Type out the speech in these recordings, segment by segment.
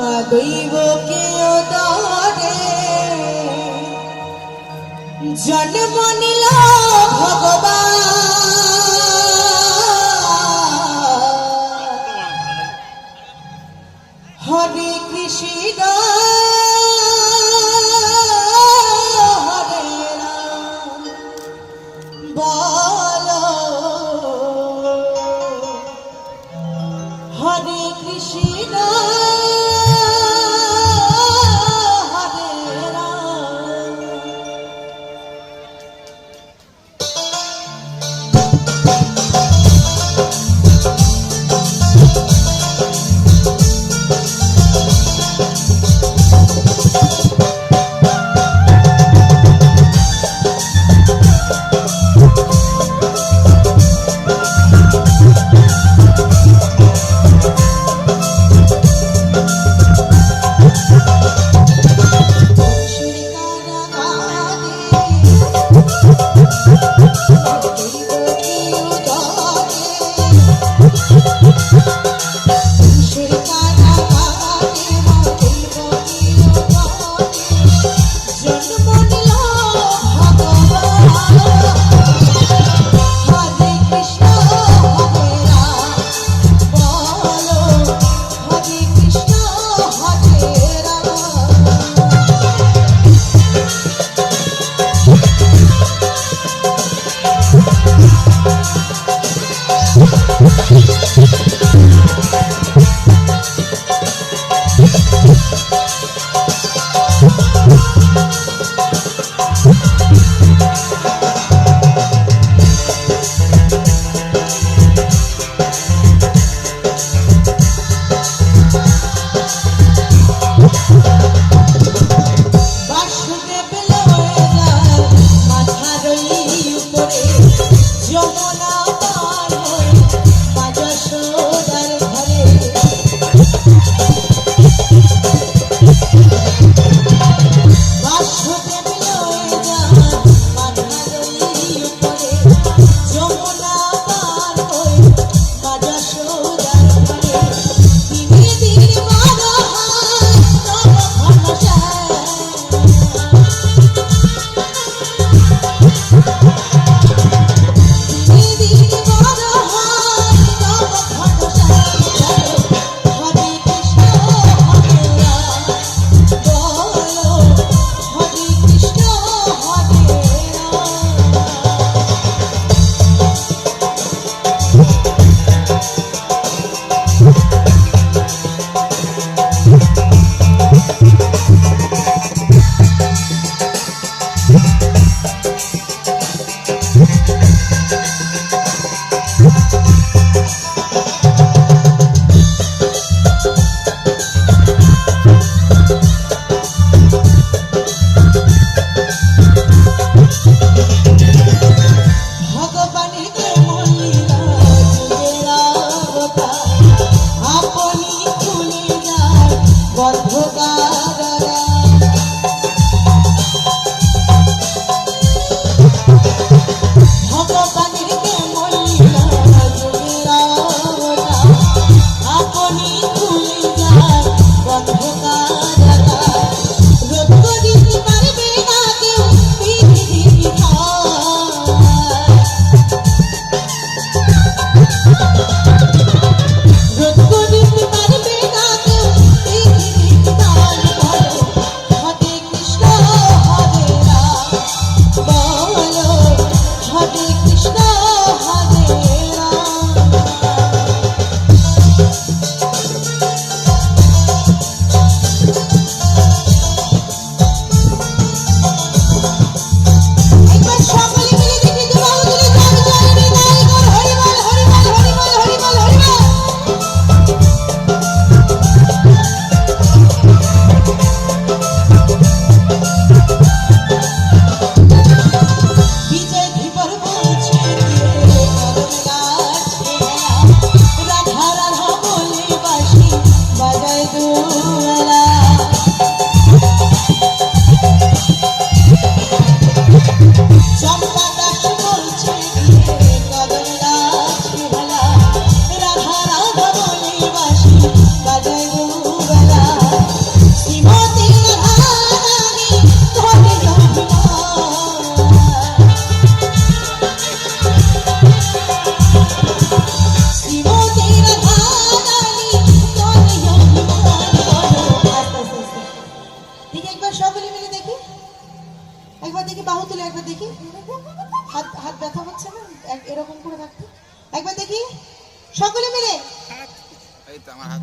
দৈব কেও দরে জন্ম নিল ভগবান হরে কৃষ্ণ হরে রাম বলো হরে কৃষ্ণ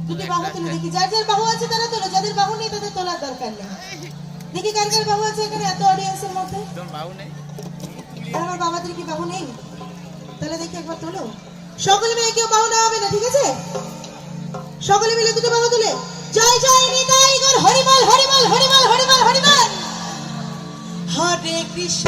দুটি বাহু তুলে দেখি, যার যার বাহু আছে তারা তোলো, যাদের বাহু নেই তাদের তোলার দরকার নেই। দেখি কার কার বাহু আছে এখানে এত অডিয়েন্সের মধ্যে। আর আমার বাবাদের কি বাহু নেই? তাহলে দেখি একবার তোলো। সকলে মিলে কেউ বাহু নেওয়া হবে না, ঠিক আছে? সকলে মিলে দুটো বাহু তুলে জয় জয় নিতাই গৌর হরিবল হরিবল হরিবল হরিবল হরিবল। হরে কৃষ্ণ